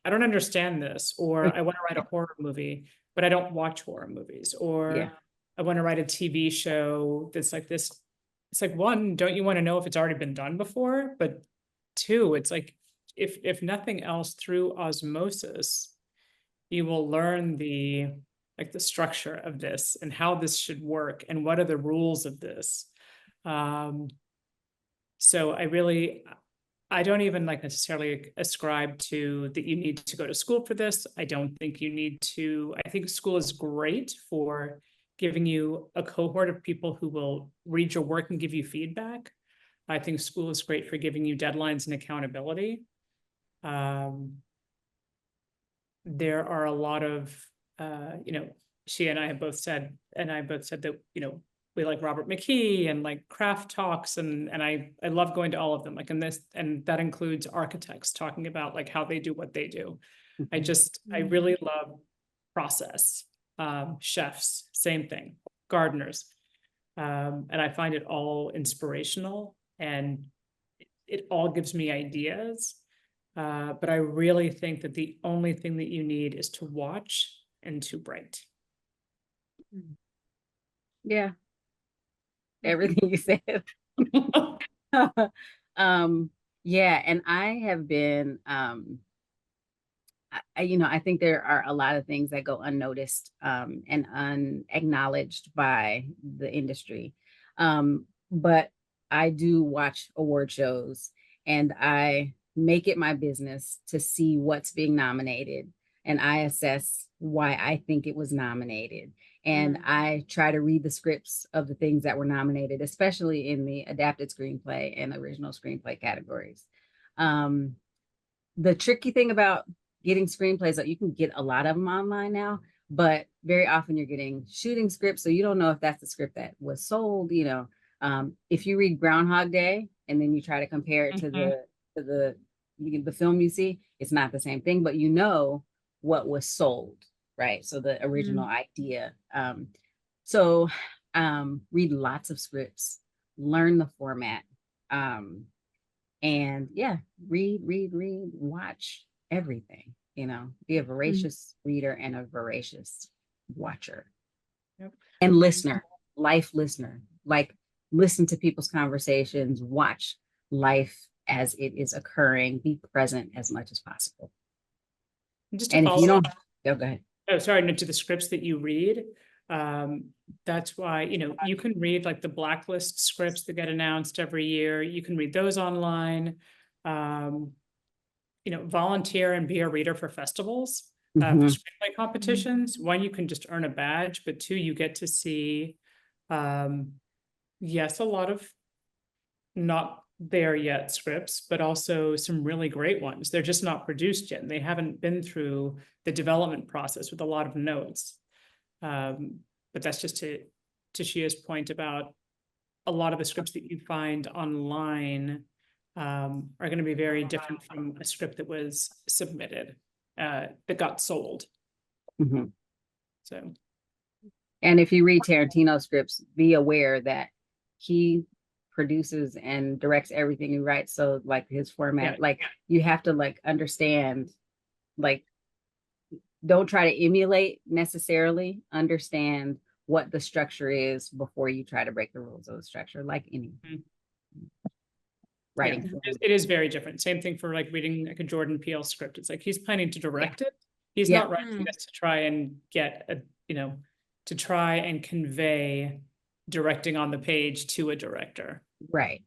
I don't understand this. Or I want to write a horror movie, but I don't watch horror movies. Or I want to write a TV show that's like this. It's one, don't you want to know if it's already been done before? But two, it's if nothing else, through osmosis, you will learn the structure of this and how this should work and what are the rules of this. So I don't even necessarily ascribe to that you need to go to school for this. I don't think you need to. I think school is great for giving you a cohort of people who will read your work and give you feedback. I think school is great for giving you deadlines and accountability. There are a lot of, she and I have both said, that, we like Robert McKee and like craft talks, and I love going to all of them, like in this, and that includes architects talking about like how they do what they do. I really love process. Chefs, same thing, gardeners. And I find it all inspirational, and it all gives me ideas. But I really think that the only thing that you need is to watch and to write. Yeah. Everything you said. Yeah, and I have been, I think there are a lot of things that go unnoticed and unacknowledged by the industry. But I do watch award shows, and I make it my business to see what's being nominated, and I assess why I think it was nominated. And I try to read the scripts of the things that were nominated, especially in the adapted screenplay and original screenplay categories. The tricky thing about getting screenplays, that you can get a lot of them online now, but very often you're getting shooting scripts, so you don't know if that's the script that was sold. If you read Groundhog Day and then you try to compare it to the film you see, it's not the same thing, but you know what was sold, right? So the original idea. Read lots of scripts, learn the format, and yeah, read, watch everything, be a voracious reader and a voracious watcher. Yep. And listener, life listener, like listen to people's conversations, watch life as it is occurring, be present as much as possible. Just to and follow if you don't, up, go ahead. Oh, sorry, to the scripts that you read. That's why, you can read like the blacklist scripts that get announced every year. You can read those online. Volunteer and be a reader for festivals, for screenplay competitions. One, you can just earn a badge, but two, you get to see, yes, a lot of not there yet scripts, but also some really great ones. They're just not produced yet, and they haven't been through the development process with a lot of notes. But that's just to Shia's point about a lot of the scripts that you find online are going to be very different from a script that was submitted, that got sold. So, and if you read Tarantino scripts, be aware that he produces and directs everything he writes. So like his format, like you have to like understand, like don't try to emulate necessarily, understand what the structure is before you try to break the rules of the structure, like any writing. It is very different. Same thing for like reading like a Jordan Peele script. It's like he's planning to direct it. He's not writing this to try and get to try and convey directing on the page to a director. Right.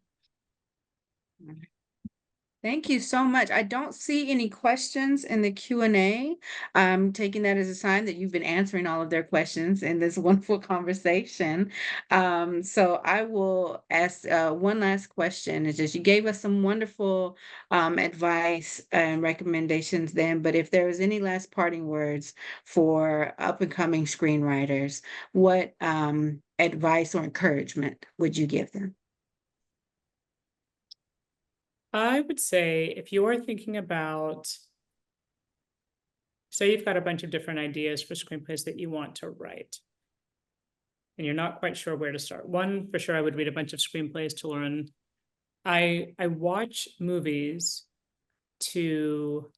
Thank you so much. I don't see any questions in the Q&A. I'm taking that as a sign that you've been answering all of their questions in this wonderful conversation. So I will ask one last question. It's just you gave us some wonderful advice and recommendations then, but if there was any last parting words for up-and-coming screenwriters, what advice or encouragement would you give them? I would say if you are thinking about, say you've got a bunch of different ideas for screenplays that you want to write, and you're not quite sure where to start. One, for sure, I would read a bunch of screenplays to learn. I watch movies to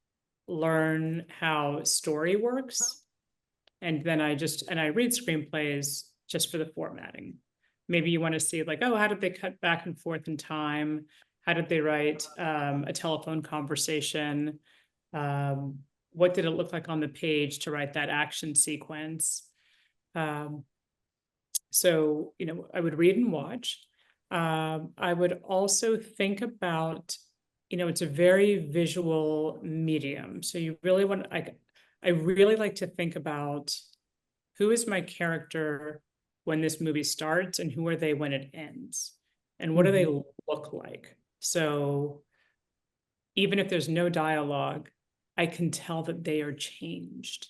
learn how story works, and then I read screenplays just for the formatting. Maybe you want to see like, oh, how did they cut back and forth in time? How did they write a telephone conversation? What did it look like on the page to write that action sequence? So, I would read and watch. I would also think about, it's a very visual medium. So you really want, I really like to think about who is my character when this movie starts and who are they when it ends. and what do they look like? So even if there's no dialogue, I can tell that they are changed.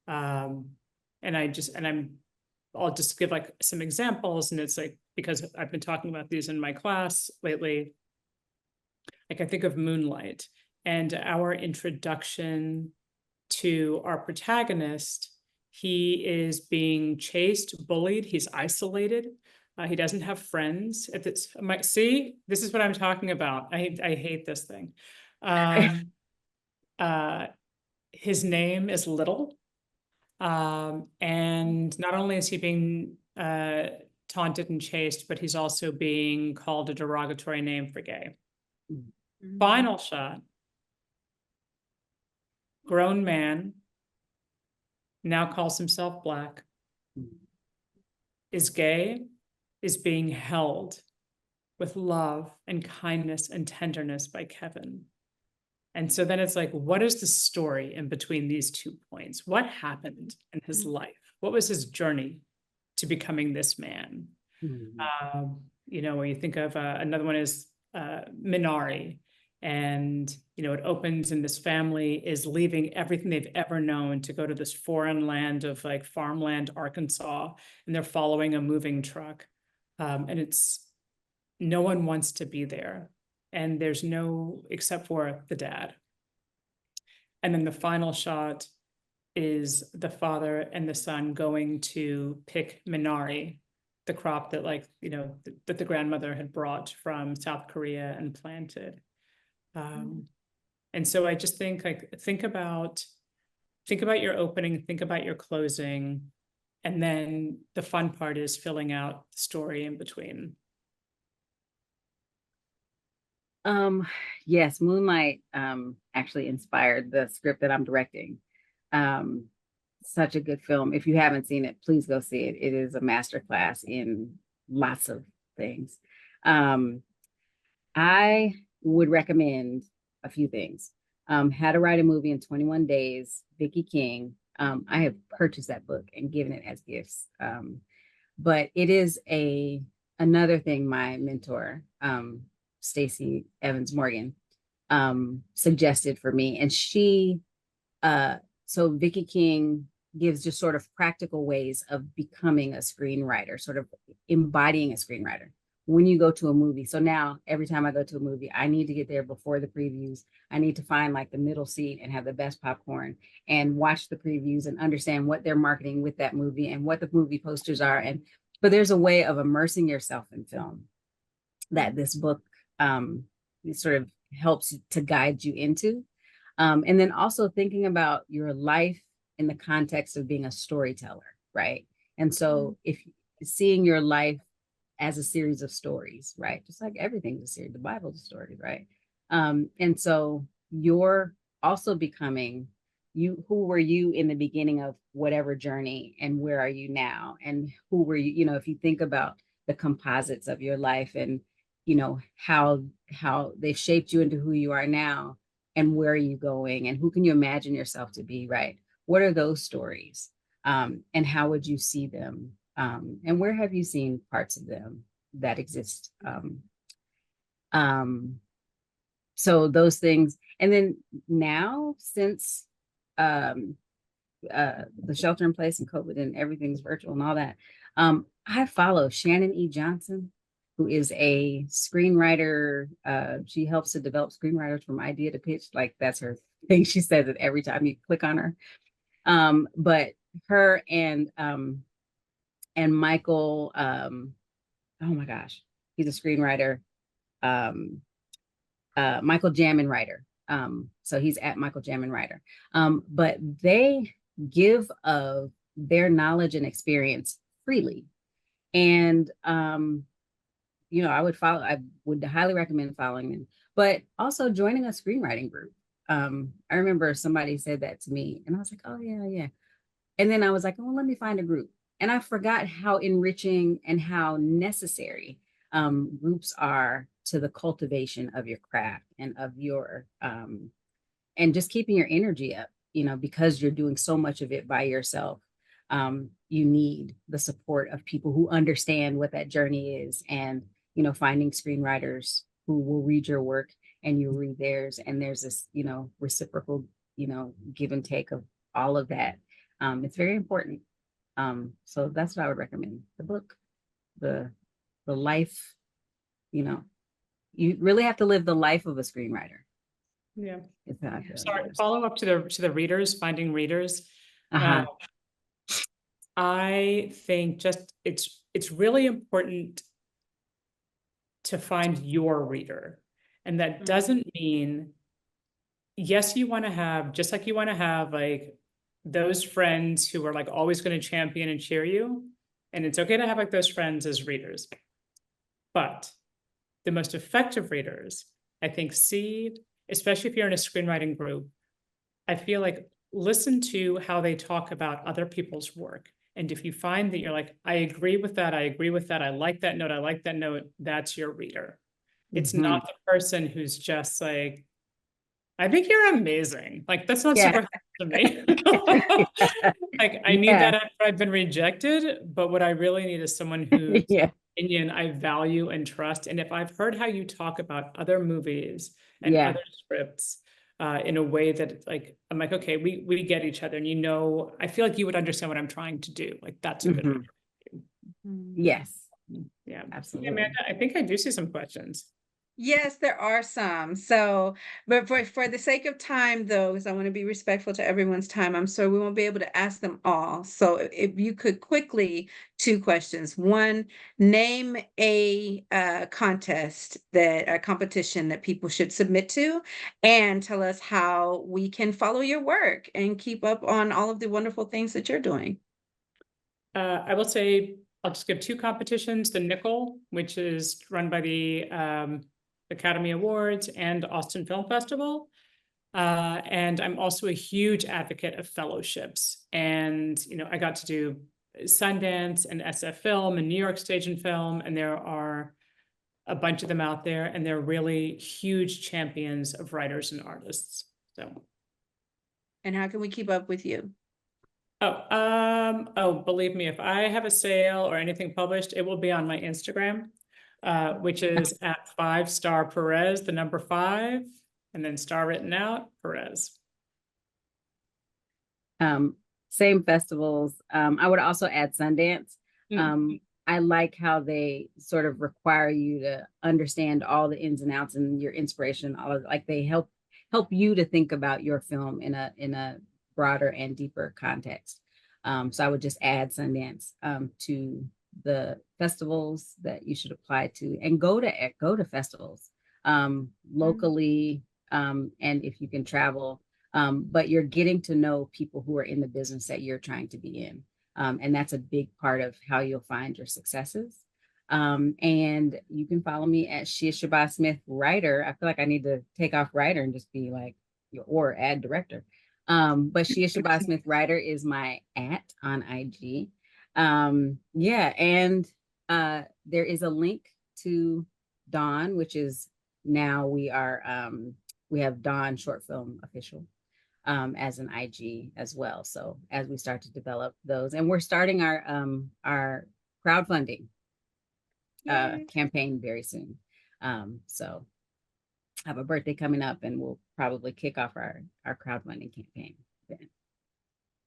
I'll just give like some examples, and it's like, because I've been talking about these in my class lately, like I think of Moonlight and our introduction to our protagonist. He is being chased, bullied, he's isolated. He doesn't have friends. If it's see, this is what I'm talking about. I hate this thing. His name is Little. And not only is he being taunted and chased, but he's also being called a derogatory name for gay. Final shot. Grown man, now calls himself Black, is gay, is being held with love and kindness and tenderness by Kevin. And so then it's like, what is the story in between these 2 points? What happened in his life? What was his journey to becoming this man? You know, when you think of another one is Minari, and you know, it opens and this family is leaving everything they've ever known to go to this foreign land of like farmland, Arkansas, and they're following a moving truck, and it's no one wants to be there, and there's no, except for the dad. And then the final shot is the father and the son going to pick Minari, the crop that, like, you know, that the grandmother had brought from South Korea and planted. And so I just think, like, think about your opening, think about your closing, and then the fun part is filling out the story in between. Yes, Moonlight actually inspired the script that I'm directing. Such a good film. If you haven't seen it, please go see it. It is a masterclass in lots of things. I would recommend a few things. How to Write a Movie in 21 Days, Vicki King. I have purchased that book and given it as gifts. But it is another thing my mentor, Stacey Evans Morgan, suggested for me. And so Vicki King gives just sort of practical ways of becoming a screenwriter, sort of embodying a screenwriter when you go to a movie. So now every time I go to a movie, I need to get there before the previews. I need to find like the middle seat and have the best popcorn and watch the previews and understand what they're marketing with that movie and what the movie posters are. But there's a way of immersing yourself in film that this book sort of helps to guide you into. And then also thinking about your life in the context of being a storyteller, right? And so if seeing your life as a series of stories, right? Just like everything's a series, the Bible's a story, right? And so you're also becoming you. Who were you in the beginning of whatever journey, and where are you now? And who were you, you know, if you think about the composites of your life and, you know, how they've shaped you into who you are now, and where are you going, and who can you imagine yourself to be, right? What are those stories? And how would you see them? And where have you seen parts of them that exist? So those things. And then now, since the shelter in place and COVID and everything's virtual and all that, I follow Shannon E. Johnson, who is a screenwriter. She helps to develop screenwriters from idea to pitch. Like, that's her thing. She says it every time you click on her. But her and Michael, oh my gosh, he's a screenwriter. Michael Jamin Writer. So he's at Michael Jamin Writer. But they give of their knowledge and experience freely. And you know, I would highly recommend following them, but also joining a screenwriting group. I remember somebody said that to me, and I was like, oh yeah. And then I was like, oh, let me find a group. And I forgot how enriching and how necessary groups are to the cultivation of your craft and of your, and just keeping your energy up, you know, because you're doing so much of it by yourself. You need the support of people who understand what that journey is and you know, finding screenwriters who will read your work and you read theirs, and there's this, you know, reciprocal, you know, give and take of all of that. It's very important. So that's what I would recommend. The book, the life, you know, you really have to live the life of a screenwriter. Yeah. It's how I feel. Sorry, follow up to the readers, finding readers. Uh-huh. I think just it's really important to find your reader. And that doesn't mean, yes, you want to have, just like you want to have like those friends who are like always going to champion and cheer you. And it's okay to have like those friends as readers. But the most effective readers, I think, especially if you're in a screenwriting group, I feel like listen to how they talk about other people's work. And if you find that you're like, I agree with that, I agree with that, I like that note, that's your reader. It's not the person who's just like, I think you're amazing. Like, that's not super helpful to me. Like, I need that after I've been rejected, but what I really need is someone whose opinion I value and trust. And if I've heard how you talk about other movies and other scripts, in a way that like, I'm like, okay, we get each other, and you know, I feel like you would understand what I'm trying to do. Like, that's a good idea. Yes. Yeah, absolutely. Amanda, I think I do see some questions. Yes, there are some. So, but for the sake of time, though, because I want to be respectful to everyone's time, I'm sorry we won't be able to ask them all. So, if you could quickly, 2 questions. One, name a contest a competition that people should submit to, and tell us how we can follow your work and keep up on all of the wonderful things that you're doing. I will say, I'll just give 2 competitions: the Nickel, which is run by the Academy Awards and Austin Film Festival. And I'm also a huge advocate of fellowships. And, you know, I got to do Sundance and SFFILM and New York Stage and Film, and there are a bunch of them out there, and they're really huge champions of writers and artists. So. And how can we keep up with you? Believe me, if I have a sale or anything published, it will be on my Instagram, which is at 5-star Perez, the number 5, and then star written out, Perez. Same festivals. I would also add Sundance. I like how they sort of require you to understand all the ins and outs and your inspiration. All of, like, they help you to think about your film in a broader and deeper context. So I would just add Sundance to the festivals that you should apply to, and go to festivals locally, and if you can travel. But you're getting to know people who are in the business that you're trying to be in. And that's a big part of how you'll find your successes. And you can follow me at Shia Shabazz Smith writer. I feel like I need to take off writer and just be like, or add director. But Shia Shabazz Smith writer is my @ on IG. And there is a link to Dawn, which is now we have Dawn Short Film Official as an IG as well. So as we start to develop those, and we're starting our crowdfunding campaign very soon. So I have a birthday coming up, and we'll probably kick off our crowdfunding campaign then.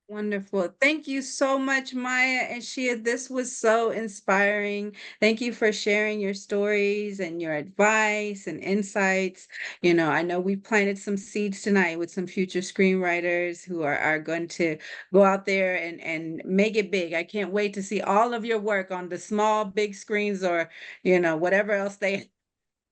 Wonderful. Thank you so much, Maya and Shia. This was so inspiring. Thank you for sharing your stories and your advice and insights. You know, I know we planted some seeds tonight with some future screenwriters who are going to go out there and make it big. I can't wait to see all of your work on the small, big screens, or, you know, whatever else they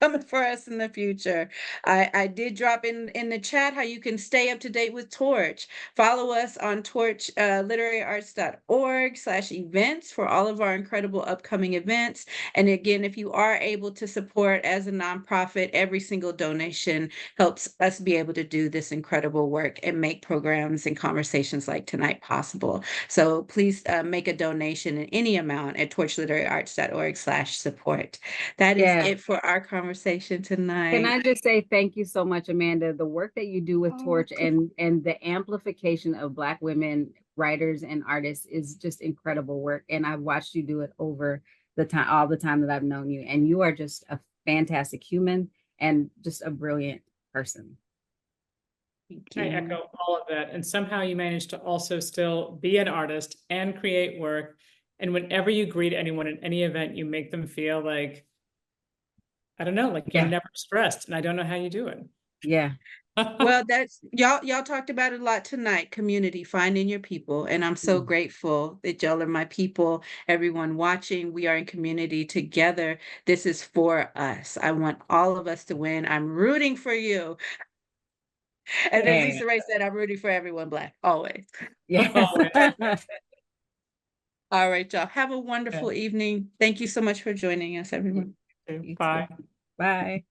coming for us in the future. I did drop in the chat how you can stay up to date with Torch. Follow us on Torch, literaryarts.org/events for all of our incredible upcoming events. And again, if you are able to support as a nonprofit, every single donation helps us be able to do this incredible work and make programs and conversations like tonight possible. So please make a donation in any amount at torchliteraryarts.org/support. That is it for our conversation tonight. Can I just say thank you so much, Amanda? The work that you do with Torch and the amplification of Black women writers and artists is just incredible work. And I've watched you do it over all the time that I've known you, and you are just a fantastic human and just a brilliant person. I echo all of that. And somehow you managed to also still be an artist and create work. And whenever you greet anyone at any event, you make them feel like, I don't know, like you're never stressed. And I don't know how you do it. Yeah. Well, that's y'all talked about it a lot tonight, community, finding your people. And I'm so grateful that y'all are my people. Everyone watching, we are in community together. This is for us. I want all of us to win. I'm rooting for you. And as Lisa Ray said, I'm rooting for everyone Black, always. Yes. All right, y'all. Have a wonderful evening. Thank you so much for joining us, everyone. Bye. Bye.